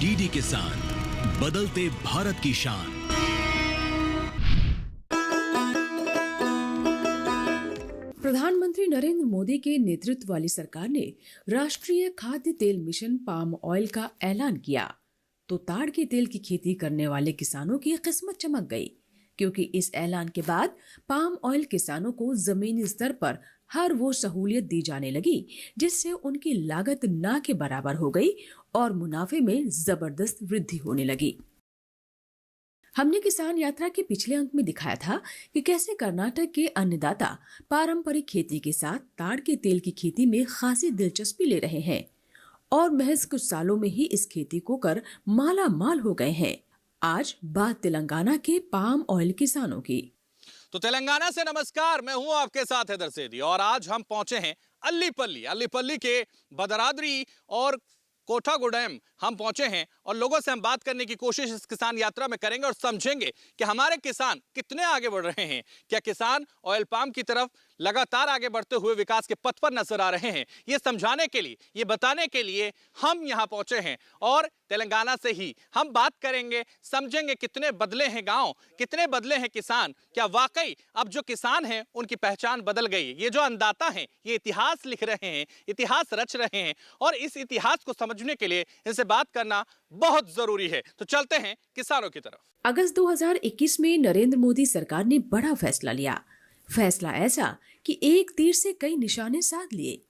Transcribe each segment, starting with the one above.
DD किसान, बदलते भारत की शान। प्रधानमंत्री नरेंद्र मोदी के नेतृत्व वाली सरकार ने राष्ट्रीय खाद्य तेल मिशन पाम ऑयल का ऐलान किया तो ताड़ के तेल की खेती करने वाले किसानों की किस्मत चमक गई, क्योंकि इस ऐलान के बाद पाम ऑयल किसानों को जमीनी स्तर पर हर वो सहूलियत दी जाने लगी जिससे उनकी लागत ना के बराबर हो गई और मुनाफे में जबरदस्त वृद्धि होने लगी। हमने किसान यात्रा के पिछले अंक में दिखाया था कि कैसे कर्नाटक के अन्नदाता पारंपरिक खेती के साथ ताड़ के तेल की खेती में खासी दिलचस्पी ले रहे हैं और महज कुछ सालों में ही इस खेती को कर माला माल हो गए हैं। आज बात तेलंगाना के पाम ऑयल किसानों की। तो तेलंगाना से नमस्कार, मैं हूं आपके साथ हैदर सैदी और आज हम पहुंचे हैं अल्लीपल्ली के बदरादरी और कोठागुडेम हम पहुंचे हैं और लोगों से हम बात करने की कोशिश इस किसान यात्रा में करेंगे और समझेंगे कि हमारे किसान कितने आगे बढ़ रहे हैं। क्या किसान ऑयल पाम की तरफ लगातार आगे बढ़ते हुए विकास के पथ पर नजर आ रहे हैं? ये समझाने के लिए, ये बताने के लिए हम यहां पहुंचे हैं और तेलंगाना से ही हम बात करेंगे, समझेंगे कितने बदले हैं गांव, कितने बदले हैं किसान। क्या वाकई अब जो किसान हैं उनकी पहचान बदल गई? ये जो अन्नदाता हैं ये इतिहास लिख रहे हैं, इतिहास रच रहे हैं और इस इतिहास को समझने के लिए इनसे बात करना बहुत जरूरी है। तो चलते हैं किसानों की तरफ। अगस्त 2021 में नरेंद्र मोदी सरकार ने बड़ा फैसला लिया। फैसला ऐसा कि एक तीर से कई निशाने साध लिए।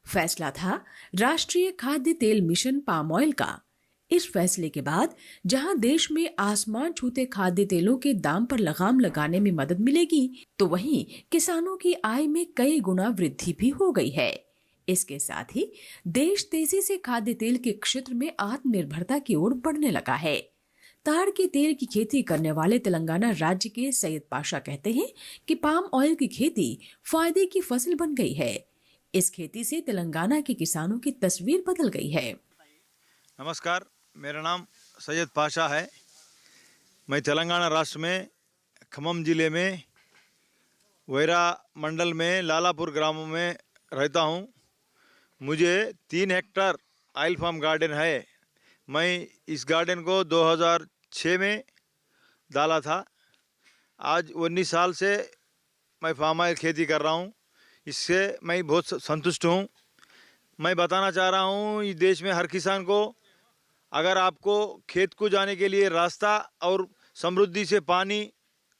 फैसला था राष्ट्रीय खाद्य तेल मिशन पाम ऑयल का। इस फैसले के बाद जहां देश में आसमान छूते खाद्य तेलों के दाम पर लगाम लगाने में मदद मिलेगी, तो वहीं किसानों की आय में कई गुना वृद्धि भी हो गई है। इसके साथ ही देश तेजी से खाद्य तेल के क्षेत्र में आत्मनिर्भरता की ओर बढ़ने लगा है। ताड़ के तेल की खेती करने वाले तेलंगाना राज्य के सैयद पाशा कहते हैं कि पाम ऑयल की खेती फायदे की फसल बन गई है। इस खेती से तेलंगाना के किसानों की तस्वीर बदल गई है। नमस्कार, मेरा नाम सैयद पाशा है। मैं तेलंगाना राष्ट्र में खम्मम जिले में वैरा मंडल में लालापुर ग्राम में रहता हूँ। मुझे 3 हेक्टेयर ऑयल फार्म गार्डन है। मैं इस गार्डन को 2006 में डाला था। आज 19 साल से मैं फार्म ऑयल खेती कर रहा हूँ। इससे मैं बहुत संतुष्ट हूँ। मैं बताना चाह रहा हूँ इस देश में हर किसान को, अगर आपको खेत को जाने के लिए रास्ता और समृद्धि से पानी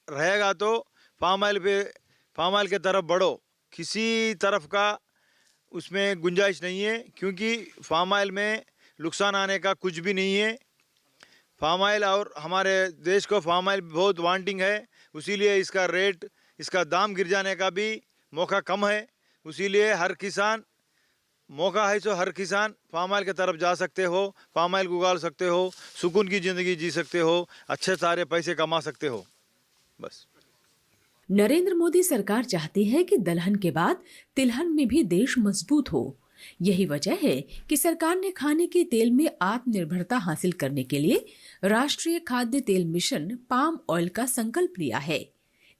रहेगा तो फार्म ऑयल के तरफ बढ़ो। किसी तरफ का उसमें गुंजाइश नहीं है, क्योंकि फार्म ऑयल में नुकसान आने का कुछ भी नहीं है। फार्म ऑयल और हमारे देश को फार्म ऑयल बहुत वांटिंग है, इसीलिए इसका रेट, इसका दाम गिर जाने का भी मौका कम है। इसीलिए हर किसान, मौका है तो हर किसान फार्म ऑयल की तरफ जा सकते हो, फार्म ऑयल उगा सकते हो, सुकून की ज़िंदगी जी सकते हो, अच्छे सारे पैसे कमा सकते हो। बस। नरेंद्र मोदी सरकार चाहती है कि दलहन के बाद तिलहन में भी देश मजबूत हो। यही वजह है कि सरकार ने खाने के तेल में आत्मनिर्भरता हासिल करने के लिए राष्ट्रीय खाद्य तेल मिशन पाम ऑयल का संकल्प लिया है।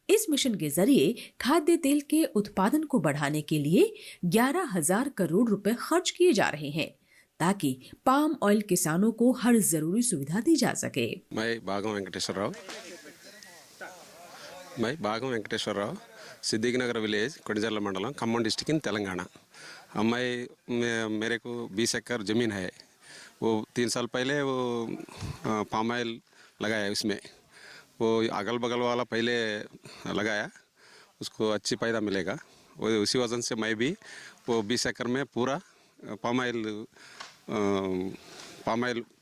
इस मिशन के जरिए खाद्य तेल के उत्पादन को बढ़ाने के लिए 11,000 करोड़ रुपए खर्च किए जा रहे हैं, ताकि पाम ऑयल किसानों को हर जरूरी सुविधा दी जा सके। मैं भागम वेंकटेश्वर राव, सिद्दीकी नगर विलेज, कोडिजर्ला मंडलम, खम्मम डिस्ट्रिक्ट इन तेलंगाना। मेरे को 20 एकड़ ज़मीन है। वो 3 साल पहले वो पाम ऑयल लगाया। उसमें वो अगल बगल वाला पहले लगाया, उसको अच्छी पैदा मिलेगा। वो उसी वजह से मैं भी वो 20 एकड़ में पूरा पाम ऑयल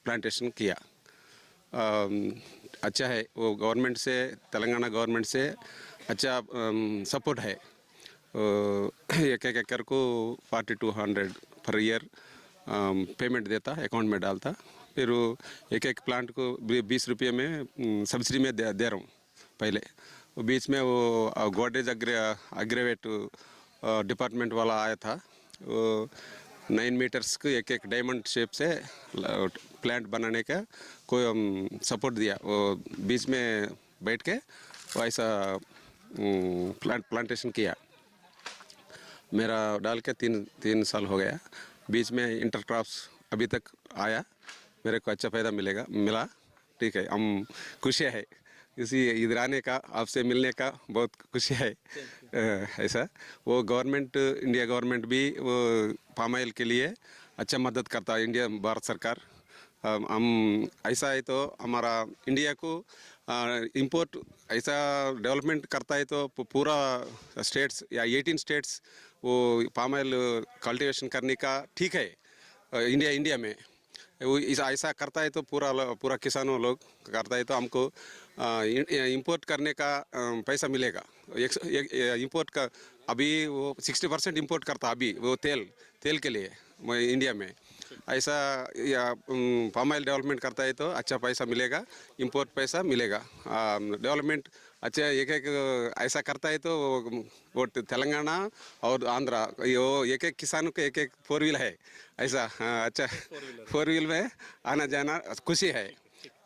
प्लांटेशन किया। अच्छा है, वो गवर्नमेंट से, तेलंगाना गवर्नमेंट से अच्छा सपोर्ट है। एक एकड़ को 4200 पर ईयर पेमेंट देता, अकाउंट में डालता। फिर वो एक प्लांट को 20 रुपये में सब्सिडी में दे रहा हूँ। पहले वो बीच में वो गोडरेज अग्रेवेट डिपार्टमेंट वाला आया था। वो 9 मीटर्स को एक डायमंड शेप से प्लांट बनाने का कोई सपोर्ट दिया। वो बीच में बैठ के वो ऐसा प्लांटेशन किया। मेरा डाल के तीन साल हो गया। बीच में इंटर क्रॉप्स अभी तक आया। मेरे को अच्छा फायदा मिला। ठीक है, हम खुश है इसी इधर आने का, आपसे मिलने का बहुत खुशी है। ऐसा वो गवर्नमेंट, इंडिया गवर्नमेंट भी वो पाम ऑयल के लिए अच्छा मदद करता है, इंडिया भारत सरकार। हम ऐसा है तो हमारा इंडिया को इंपोर्ट ऐसा डेवलपमेंट करता है तो पूरा स्टेट्स या 18 स्टेट्स वो पाम ऑयल कल्टीवेशन करने का ठीक है। इंडिया में वो ऐसा करता है तो पूरा किसानों लोग करता है तो हमको इंपोर्ट करने का पैसा मिलेगा। इंपोर्ट का अभी वो 60% इंपोर्ट करता अभी वो तेल के लिए इंडिया में। ऐसा या पाम ऑयल डेवलपमेंट करता है तो अच्छा पैसा मिलेगा, इंपोर्ट पैसा मिलेगा। डेवलपमेंट अच्छा एक ऐसा करता है तो वो तेलंगाना और आंध्रा यो एक किसान को एक 4 व्हील है ऐसा। हाँ, अच्छा 4 व्हील में आना जाना खुशी है,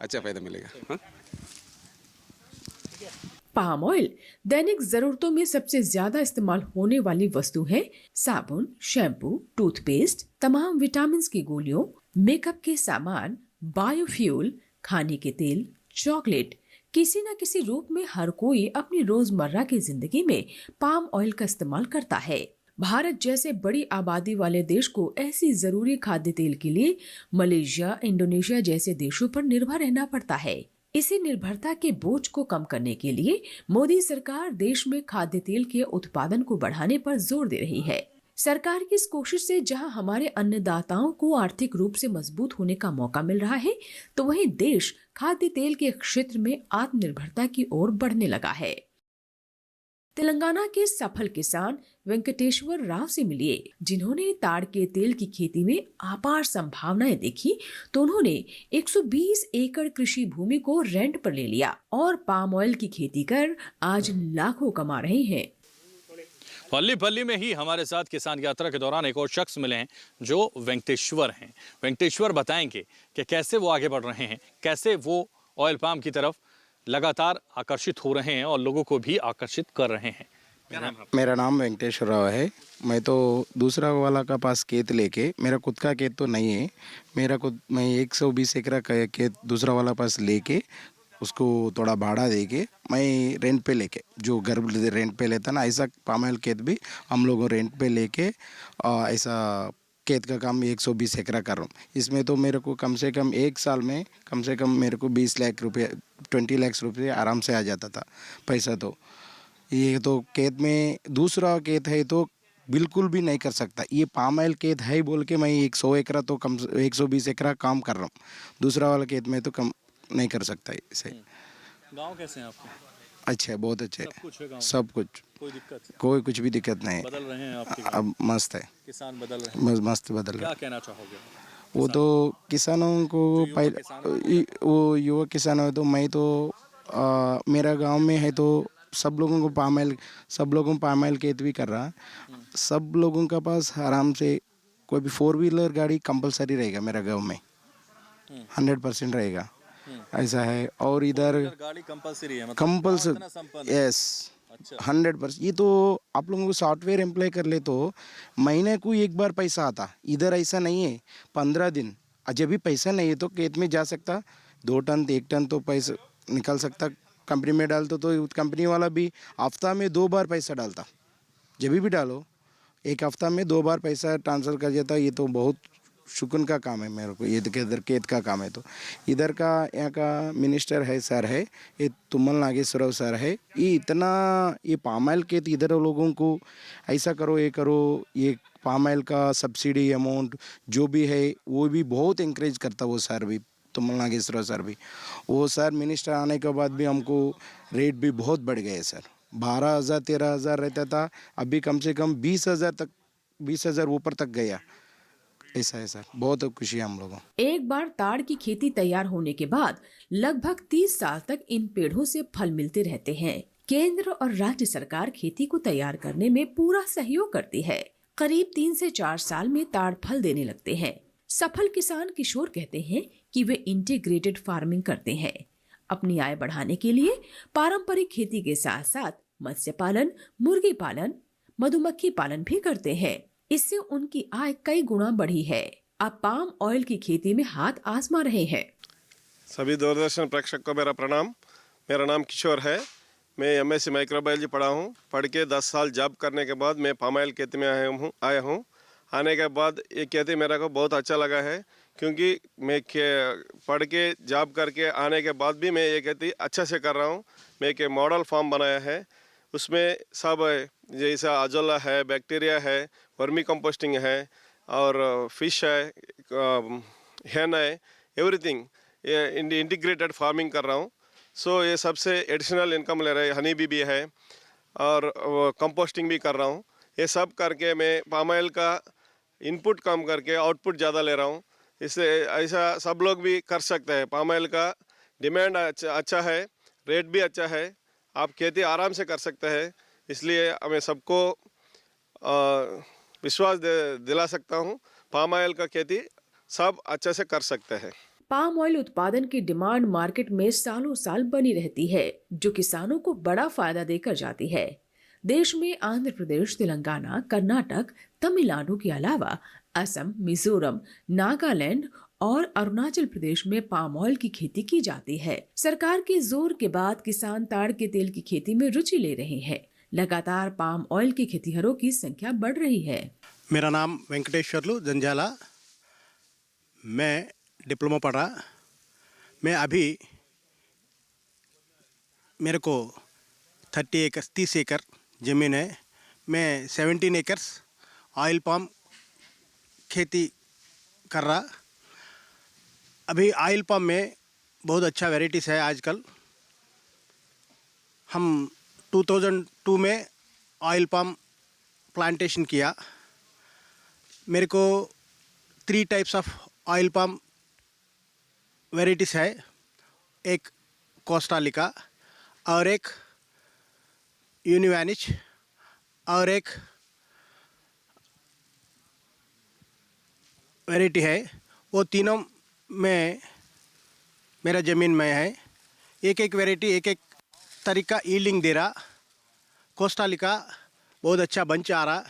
अच्छा फायदा मिलेगा। पाम ऑयल दैनिक जरूरतों में सबसे ज्यादा इस्तेमाल होने वाली वस्तु है। साबुन, शैम्पू, टूथपेस्ट, तमाम विटामिन की गोलियों, मेकअप के सामान, बायोफ्यूल, खाने के तेल, चॉकलेट, किसी न किसी रूप में हर कोई अपनी रोजमर्रा की जिंदगी में पाम ऑयल का इस्तेमाल करता है। भारत जैसे बड़ी आबादी वाले देश को ऐसी जरूरी खाद्य तेल के लिए मलेशिया, इंडोनेशिया जैसे देशों पर निर्भर रहना पड़ता है। इसी निर्भरता के बोझ को कम करने के लिए मोदी सरकार देश में खाद्य तेल के उत्पादन को बढ़ाने पर जोर दे रही है। सरकार की इस कोशिश से जहां हमारे अन्नदाताओं को आर्थिक रूप से मजबूत होने का मौका मिल रहा है, तो वहीं देश खाद्य तेल के क्षेत्र में आत्मनिर्भरता की ओर बढ़ने लगा है। तेलंगाना के सफल किसान वेंकटेश्वर राव से मिलिए, जिन्होंने ताड़ के तेल की खेती में अपार संभावनाएं देखी, तो उन्होंने 120 एकड़ कृषि भूमि को रेंट पर ले लिया और पाम ऑयल की खेती कर आज लाखों कमा रहे हैं। पल्ली में ही हमारे साथ किसान यात्रा के दौरान एक और शख्स मिले हैं जो वेंकटेश्वर हैं। वेंकटेश्वर बताएंगे कि कैसे वो आगे बढ़ रहे हैं, कैसे वो ऑयल पाम की तरफ लगातार आकर्षित हो रहे हैं और लोगों को भी आकर्षित कर रहे हैं। मेरा नाम वेंकटेश्वर राव है। मैं तो दूसरा वाला का पास खेत लेके, मेरा खुद का खेत तो नहीं है, मैं 120 एकड़ का खेत दूसरा वाला पास लेके उसको थोड़ा भाड़ा दे के मैं रेंट पे लेके, जो घर रेंट पे लेता ना, ऐसा पाम ऑयल खेत भी हम लोगों रेंट पे लेके ऐसा खेत का काम 120 एकड़ कर रहा हूँ। इसमें तो मेरे को कम से कम एक साल में कम से कम मेरे को 20 लाख रुपये 20 लाख रुपये आराम से आ जाता था पैसा। तो ये तो खेत में दूसरा खेत है तो बिल्कुल भी नहीं कर सकता। ये पाम ऑयल खेत है बोल के मैं 100 एकड़ तो कम 120 एकड़ काम कर रहा हूँ, दूसरा वाला खेत में तो कम नहीं कर सकता इसे। गांव कैसे हैं आपके? अच्छा है, बहुत अच्छे सब कुछ है गांव में? सब कुछ, कोई दिक्कत? कोई कुछ भी दिक्कत नहीं। बदल रहे हैं आपके अब मस्त है, किसान बदल रहे हैं, मस्त बदल रहा क्या है। कहना चाहोगे? वो तो किसानों को वो युवा किसान है तो मैं तो मेरा गांव में है तो सब लोगों को पाम ऑयल खेत भी कर रहा है। सब लोगों का पास आराम से कोई भी 4 व्हीलर गाड़ी कंपलसरी रहेगा मेरा गांव में, 100% रहेगा ऐसा है। और इधर गाड़ी कंपलसरी है, मतलब कंपलसरी, यस 100%। ये तो आप लोगों को सॉफ्टवेयर एम्प्लॉय कर ले तो महीने को एक बार पैसा आता, इधर ऐसा नहीं है। 15 दिन जब भी पैसा नहीं है तो खेत में जा सकता, 2 टन 1 टन तो पैसा निकल सकता। कंपनी में डालते तो कंपनी वाला भी हफ्ता में 2 बार पैसा डालता, जब भी डालो एक हफ्ता में 2 बार पैसा ट्रांसफ़र कर जाता। ये तो बहुत शुक्र का काम है मेरे को, ये इधर खेत का काम है। तो इधर का यहाँ का मिनिस्टर है सर है, ये तुम्मल नागेश्वरराव सर है। ये इतना ये पाम ऑयल खेत इधर लोगों को ऐसा करो, ये करो, ये पाम ऑयल का सब्सिडी अमाउंट जो भी है वो भी बहुत इंकरेज करता वो सर भी, तुम्मल नागेश्वरराव सर भी। वो सर मिनिस्टर आने के बाद भी हमको रेट भी बहुत बढ़ गए सर। 12,000 13,000 रहता था, अभी कम से कम 20,000 ऊपर तक गया। ऐसा है सर, बहुत खुशी है हम लोगों। एक बार ताड़ की खेती तैयार होने के बाद लगभग 30 साल तक इन पेड़ों से फल मिलते रहते हैं। केंद्र और राज्य सरकार खेती को तैयार करने में पूरा सहयोग करती है। करीब 3 से 4 साल में ताड़ फल देने लगते हैं। सफल किसान किशोर कहते हैं कि वे इंटीग्रेटेड फार्मिंग करते हैं। अपनी आय बढ़ाने के लिए पारंपरिक खेती के साथ साथ मत्स्य पालन, मुर्गी पालन, मधुमक्खी पालन भी करते हैं। इससे उनकी आय कई गुना बढ़ी है। अब पाम ऑयल की खेती में हाथ आजमा रहे हैं। सभी दूरदर्शन प्रेक्षक को मेरा प्रणाम। मेरा नाम किशोर है। मैं एमएससी माइक्रोबायोलॉजी पढ़ा हूँ। पढ़ के 10 साल जॉब करने के बाद मैं पाम ऑयल खेती में आया हूँ। आने के बाद ये खेती मेरे को बहुत अच्छा लगा है, क्योंकि मैं पढ़ के जॉब करके आने के बाद भी मैं ये खेती अच्छा से कर रहा हूँ। मैं एक मॉडल फार्म बनाया है, उसमें सब जैसा अजोला है, बैक्टीरिया है, वर्मी कंपोस्टिंग है और फिश है, हेन है, एवरीथिंग ये इंटीग्रेटेड फार्मिंग कर रहा हूँ। सो ये सबसे एडिशनल इनकम ले रहे हैं। हनी भी है और कंपोस्टिंग भी कर रहा हूँ। ये सब करके मैं पाम ऑयल का इनपुट कम करके आउटपुट ज़्यादा ले रहा हूँ। इससे ऐसा सब लोग भी कर सकते हैं। पाम ऑयल का डिमांड अच्छा है, रेट भी अच्छा है, आप खेती आराम से कर सकते हैं। इसलिए मैं सबको विश्वास दिला सकता हूँ, पाम ऑयल का खेती सब अच्छे से कर सकते हैं। पाम ऑयल उत्पादन की डिमांड मार्केट में सालों साल बनी रहती है, जो किसानों को बड़ा फायदा देकर जाती है। देश में आंध्र प्रदेश, तेलंगाना, कर्नाटक, तमिलनाडु के अलावा असम, मिजोरम, नागालैंड और अरुणाचल प्रदेश में पाम ऑयल की खेती की जाती है। सरकार के जोर के बाद किसान ताड़ के तेल की खेती में रुचि ले रहे हैं। लगातार पाम ऑयल के खेतीहरों की संख्या बढ़ रही है। मेरा नाम वेंकटेश्वरलू जंजाला। मैं डिप्लोमा पढ़ा। मैं अभी मेरे को 30 एकड़ ज़मीन है। मैं 17 एकर्स ऑयल पाम खेती कर रहा। अभी ऑयल पाम में बहुत अच्छा वैराइटीज़ है आजकल। हम 2002 में ऑयल पाम प्लांटेशन किया। मेरे को 3 types of oil palm varieties है। एक कोस्टालिका और एक यूनिवानिच और एक वैरायटी है। वो तीनों में मेरा ज़मीन में है। एक एक वैरायटी एक एक तरीका ईल्डिंग दे रहा। कोस्टालिका बहुत अच्छा बंच आ रहा,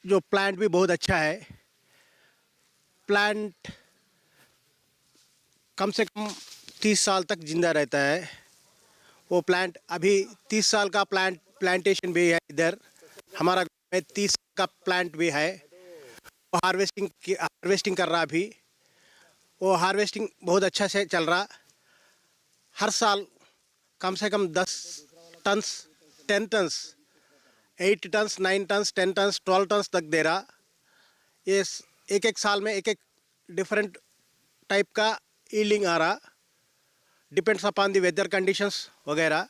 जो प्लांट भी बहुत अच्छा है। प्लांट कम से कम 30 साल तक ज़िंदा रहता है। वो प्लांट अभी 30 साल का प्लांटेशन भी है। इधर हमारा गाँव में 30 का प्लांट भी है। वो हार्वेस्टिंग कर रहा। अभी वो हार्वेस्टिंग बहुत अच्छा से चल रहा। हर साल कम से कम 10 tons, 10 tons, 8 tons, 9 tons, 10 tons, 12 tons तक दे रहा। ये एक साल में एक डिफरेंट टाइप का ईल्डिंग आ रहा, depends upon the weather conditions वगैरह।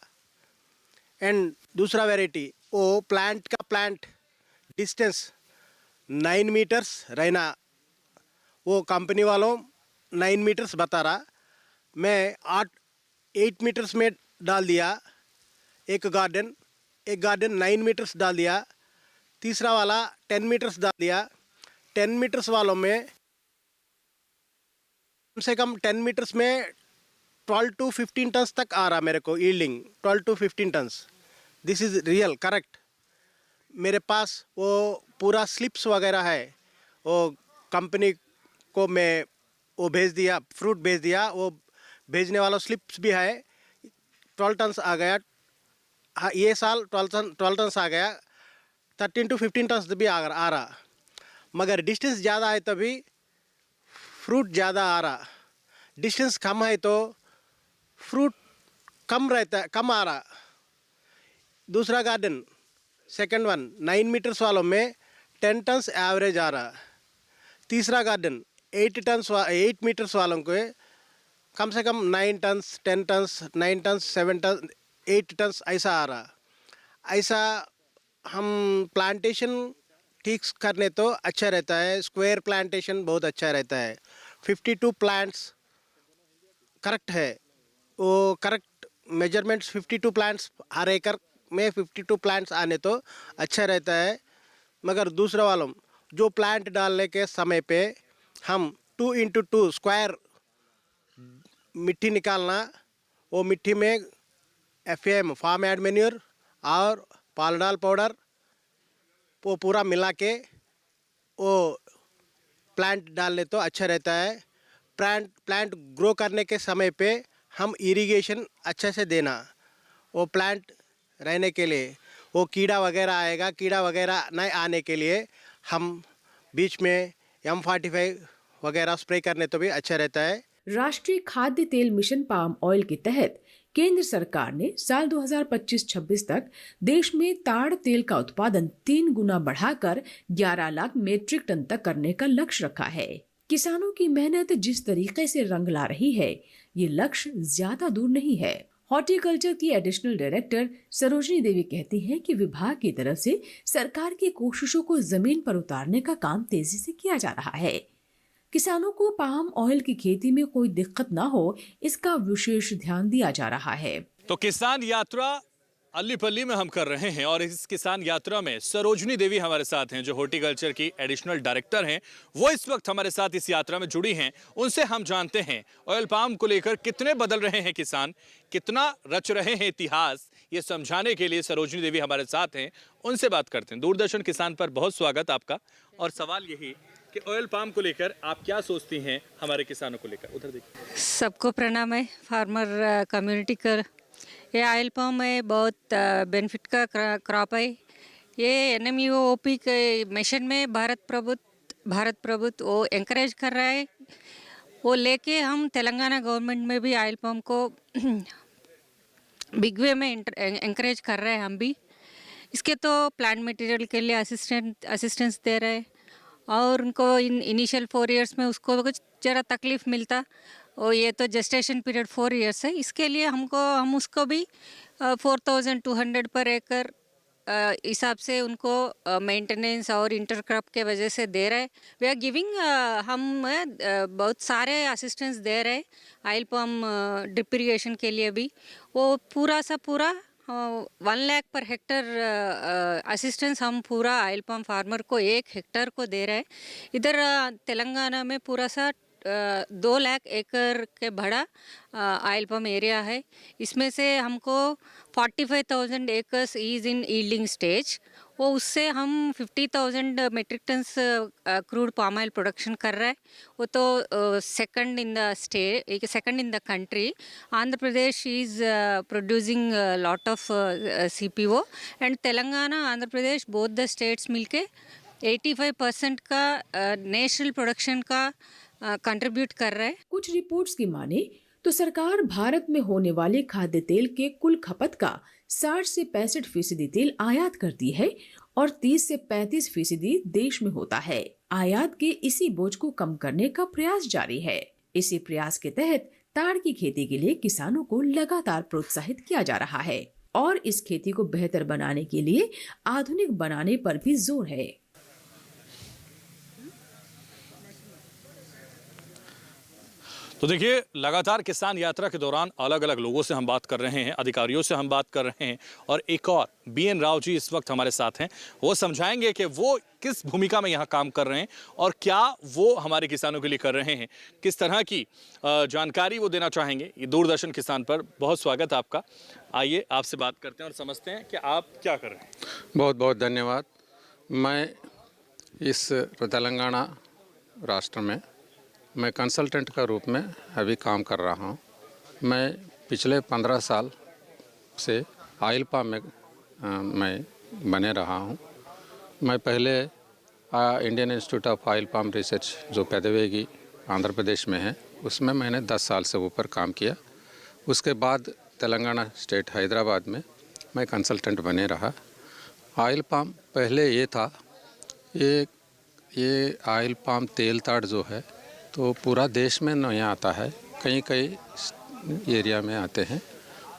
एंड दूसरा वैरायटी वो प्लांट डिस्टेंस 9 मीटर्स रहना। वो कंपनी वालों 9 मीटर्स बता रहा। मैं 8 मीटर्स में डाल दिया। एक गार्डन 9 मीटर्स डाल दिया। तीसरा वाला 10 मीटर्स डाल दिया। 10 मीटर्स वालों में कम से कम 10 मीटर्स में 12 to 15 टन्स तक आ रहा मेरे को yielding. 12 to 15 tons, this is real correct. मेरे पास वो पूरा स्लिप्स वगैरह है। वो कंपनी को मैं वो भेज दिया, फ्रूट भेज दिया। वो भेजने वाला स्लिप्स भी है। 12 टन्स आ गया। हाँ, ये साल 12 टन्स आ गया। 13 to 15 टन्स भी आ रहा। मगर डिस्टेंस ज़्यादा है तभी फ्रूट ज़्यादा आ रहा। डिस्टेंस कम है तो फ्रूट कम रहता है, कम आ रहा। दूसरा गार्डन सेकंड वन 9 मीटर्स वालों में 10 टन्स एवरेज आ रहा। तीसरा गार्डन 8 मीटर्स वालों को कम से कम 9 tons, 10 tons, 9 tons, 7 tons, 8 tons ऐसा आ रहा। ऐसा हम प्लांटेशन ठीक करने तो अच्छा रहता है। स्क्वायर प्लांटेशन बहुत अच्छा रहता है। 52 प्लांट्स करेक्ट है। वो करेक्ट मेजरमेंट्स 52 प्लांट्स हर एकड़ में 52 प्लांट्स आने तो अच्छा रहता है। मगर दूसरा वालों जो प्लांट डालने के समय पे हम 2x2 स्क्वायर मिट्टी निकालना। वो मिट्टी में FAM फार्म एड मैन्योर और पालडाल पाउडर वो पूरा मिला के वो प्लांट डाल ले तो अच्छा रहता है। प्लांट ग्रो करने के समय पे हम इरिगेशन अच्छा से देना, वो प्लांट रहने के लिए, वो कीड़ा वगैरह आएगा, कीड़ा वगैरह नहीं आने के लिए हम बीच में M45 वगैरह स्प्रे करने तो भी अच्छा रहता है। राष्ट्रीय खाद्य तेल मिशन पाम ऑयल के तहत केंद्र सरकार ने साल 2025-26 तक देश में ताड़ तेल का उत्पादन 3 गुना बढ़ाकर 11 लाख मीट्रिक टन तक करने का लक्ष्य रखा है। किसानों की मेहनत जिस तरीके से रंग ला रही है, ये लक्ष्य ज्यादा दूर नहीं है। हॉर्टिकल्चर की एडिशनल डायरेक्टर सरोजनी देवी कहती हैं कि विभाग की तरफ से सरकार की कोशिशों को जमीन पर उतारने का काम तेजी से किया जा रहा है। किसानों को पाम ऑयल की खेती में कोई दिक्कत ना हो, इसका विशेष ध्यान दिया जा रहा है। तो किसान यात्रा अल्लीपल्ली में हम कर रहे हैं और इस किसान यात्रा में सरोजनी देवी हमारे साथ हैं, जो हॉर्टिकल्चर की एडिशनल डायरेक्टर हैं। वो इस वक्त हमारे साथ इस यात्रा में जुड़ी हैं। उनसे हम जानते हैं ऑयल पाम को लेकर कितने बदल रहे हैं किसान, कितना रच रहे हैं इतिहास, ये समझाने के लिए सरोजनी देवी हमारे साथ हैं। उनसे बात करते हैं। दूरदर्शन किसान पर बहुत स्वागत आपका। और सवाल यही कि ऑयल पाम को लेकर आप क्या सोचती हैं हमारे किसानों को लेकर? उधर देखिए। सबको प्रणाम है। फार्मर कम्युनिटी का ये ऑयल पाम है, बहुत बेनिफिट का क्रॉप है। ये NMEO-OP के मिशन में भारत प्रभुत्व वो एंकरेज कर रहा है। वो लेके हम तेलंगाना गवर्नमेंट में भी ऑयल पाम को बिग वे में एंकरेज कर रहे हैं हम भी। इसके तो प्लांट मटेरियल के लिए असिस्टेंस दे रहे हैं और उनको इनिशियल 4 इयर्स में उसको कुछ ज़रा तकलीफ़ मिलता, और ये तो जेस्टेशन पीरियड 4 इयर्स है। इसके लिए हम उसको भी 4200 पर एकड़ हिसाब से उनको मेंटेनेंस और इंटरक्रॉप के वजह से दे रहे हैं। वी आर गिविंग, हम बहुत सारे असिस्टेंस दे रहे हैं ऑयल पाम ड्रिप इरिगेशन के लिए भी। वो पूरा 1 लाख पर हेक्टर असिस्टेंस हम पूरा ऑयल पाम फार्मर को 1 हेक्टर को दे रहे हैं। इधर तेलंगाना में पूरा 2 लाख एकड़ के बड़ा ऑयल पाम एरिया है। इसमें से हमको 45,000 acres is in yielding stage. वो उससे हम 50,000 metric tons crude palm oil production कर रहा है। वो तो second in the country. Andhra Pradesh is producing lot of CPO and Telangana Andhra Pradesh both the states मिलके 85% का नेशनल प्रोडक्शन का कंट्रीब्यूट कर रहा है। कुछ रिपोर्ट्स की माने तो सरकार भारत में होने वाले खाद्य तेल के कुल खपत का 60 से 65% तेल आयात करती है और 30 से 35% देश में होता है। आयात के इसी बोझ को कम करने का प्रयास जारी है। इसी प्रयास के तहत ताड़ की खेती के लिए किसानों को लगातार प्रोत्साहित किया जा रहा है और इस खेती को बेहतर बनाने के लिए आधुनिक बनाने पर भी जोर है। तो देखिए, लगातार किसान यात्रा के दौरान अलग अलग लोगों से हम बात कर रहे हैं, अधिकारियों से हम बात कर रहे हैं और एक और BN राव जी इस वक्त हमारे साथ हैं। वो समझाएंगे कि वो किस भूमिका में यहाँ काम कर रहे हैं और क्या वो हमारे किसानों के लिए कर रहे हैं, किस तरह की जानकारी वो देना चाहेंगे। ये दूरदर्शन किसान पर बहुत स्वागत आपका। आइए आपसे बात करते हैं और समझते हैं कि आप क्या कर रहे हैं। बहुत बहुत धन्यवाद। मैं इस तेलंगाना राष्ट्र में मैं कंसल्टेंट का रूप में अभी काम कर रहा हूँ। मैं पिछले 15 साल से ऑयल पाम में मैं बने रहा हूँ। मैं पहले Indian institute of oil palm research जो पेदवेगी आंध्र प्रदेश में है, उसमें मैंने 10 साल से ऊपर काम किया। उसके बाद तेलंगाना स्टेट हैदराबाद में मैं कंसल्टेंट बने रहा। ऑयल पाम पहले ये था, ये ऑयल पाम तेल ताड़ जो है तो पूरा देश में नहीं आता है, कई एरिया में आते हैं।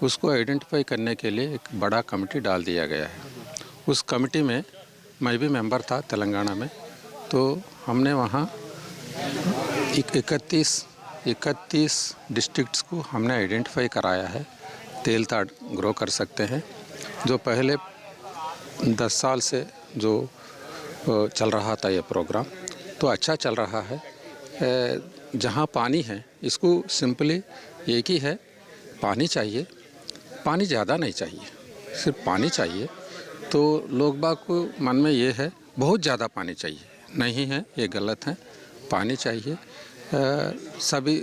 उसको आइडेंटिफाई करने के लिए एक बड़ा कमेटी डाल दिया गया है। उस कमेटी में मैं भी मेंबर था तेलंगाना में। तो हमने वहाँ 31 डिस्ट्रिक्ट्स को हमने आइडेंटिफाई कराया है तेल ताड़ ग्रो कर सकते हैं। जो पहले 10 साल से जो चल रहा था ये प्रोग्राम, तो अच्छा चल रहा है। जहाँ पानी है, इसको सिंपली एक ही है, पानी चाहिए, पानी ज़्यादा नहीं चाहिए, सिर्फ पानी चाहिए। तो लोग बाग को मन में ये है बहुत ज़्यादा पानी चाहिए, नहीं है, ये गलत है। पानी चाहिए। सभी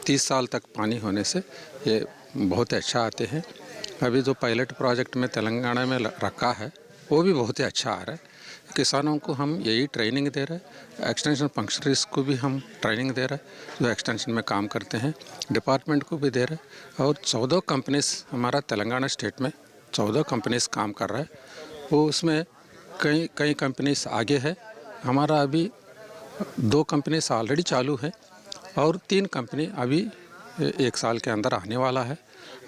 30 साल तक पानी होने से ये बहुत अच्छा आते हैं। अभी जो पायलट प्रोजेक्ट में तेलंगाना में रखा है वो भी बहुत ही अच्छा आ रहा है। किसानों को हम यही ट्रेनिंग दे रहे हैं, एक्सटेंशन फंक्शनरीज को भी हम ट्रेनिंग दे रहे हैं जो एक्सटेंशन में काम करते हैं, डिपार्टमेंट को भी दे रहे हैं। और 14 कंपनीज हमारा तेलंगाना स्टेट में 14 कंपनीज काम कर रहा है। वो उसमें कई कंपनीज आगे है। हमारा अभी 2 कंपनीज ऑलरेडी चालू है और 3 कंपनी अभी 1 साल के अंदर आने वाला है।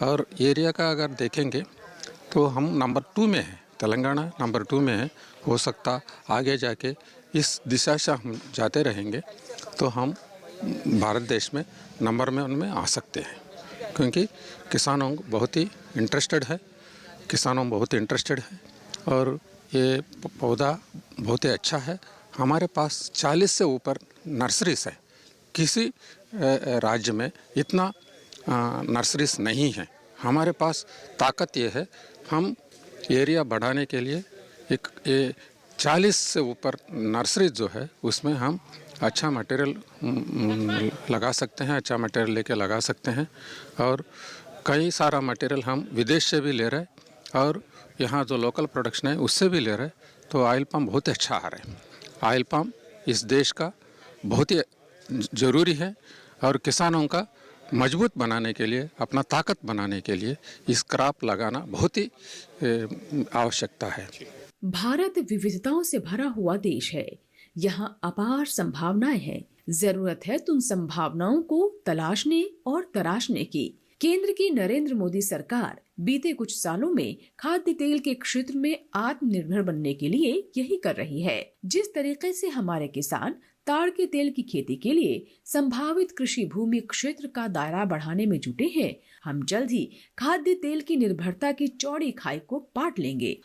और एरिया का अगर देखेंगे तो हम नंबर 2 में है, तेलंगाना नंबर 2 में है। हो सकता आगे जाके इस दिशा से हम जाते रहेंगे तो हम भारत देश में नंबर में उनमें आ सकते हैं, क्योंकि किसानों बहुत ही इंटरेस्टेड है। और ये पौधा बहुत ही अच्छा है। हमारे पास 40 से ऊपर नर्सरीज है। किसी राज्य में इतना नर्सरीज नहीं है। हमारे पास ताकत ये है, हम एरिया बढ़ाने के लिए एक 40 से ऊपर नर्सरीज जो है उसमें हम अच्छा मटेरियल लगा सकते हैं, अच्छा मटेरियल लेके लगा सकते हैं। और कई सारा मटेरियल हम विदेश से भी ले रहे हैं और यहाँ जो लोकल प्रोडक्शन है उससे भी ले रहे हैं। तो ऑयल पाम बहुत अच्छा आ रहा है। ऑयल पाम इस देश का बहुत ही ज़रूरी है और किसानों का मजबूत बनाने के लिए, अपना ताकत बनाने के लिए इस क्रॉप लगाना बहुत ही आवश्यकता है। भारत विविधताओं से भरा हुआ देश है। यहाँ अपार संभावनाएं हैं। जरूरत है उन संभावनाओं को तलाशने और तराशने की। केंद्र की नरेंद्र मोदी सरकार बीते कुछ सालों में खाद्य तेल के क्षेत्र में आत्मनिर्भर बनने के लिए यही कर रही है। जिस तरीके से हमारे किसान ताड़ के तेल की खेती के लिए संभावित कृषि भूमि क्षेत्र का दायरा बढ़ाने में जुटे हैं, हम जल्द ही खाद्य तेल की निर्भरता की चौड़ी खाई को पाट लेंगे।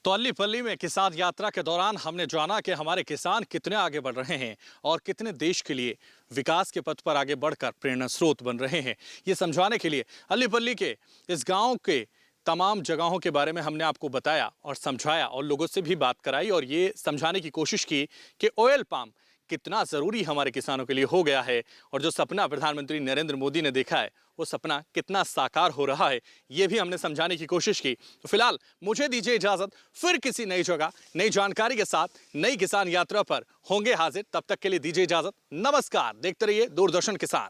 तो अल्लीपल्ली में किसान यात्रा के दौरान हमने जाना कि हमारे किसान कितने आगे बढ़ रहे हैं और कितने देश के लिए विकास के पथ पर आगे बढ़कर प्रेरणा स्रोत बन रहे हैं। ये समझाने के लिए अल्लीपल्ली के इस गांव के तमाम जगहों के बारे में हमने आपको बताया और समझाया और लोगों से भी बात कराई और ये समझाने की कोशिश की कि ऑयल पाम कितना ज़रूरी हमारे किसानों के लिए हो गया है और जो सपना प्रधानमंत्री नरेंद्र मोदी ने देखा है वो सपना कितना साकार हो रहा है, ये भी हमने समझाने की कोशिश की। तो फिलहाल मुझे दीजिए इजाज़त, फिर किसी नई जगह नई जानकारी के साथ नई किसान यात्रा पर होंगे हाजिर। तब तक के लिए दीजिए इजाज़त। नमस्कार। देखते रहिए दूरदर्शन किसान।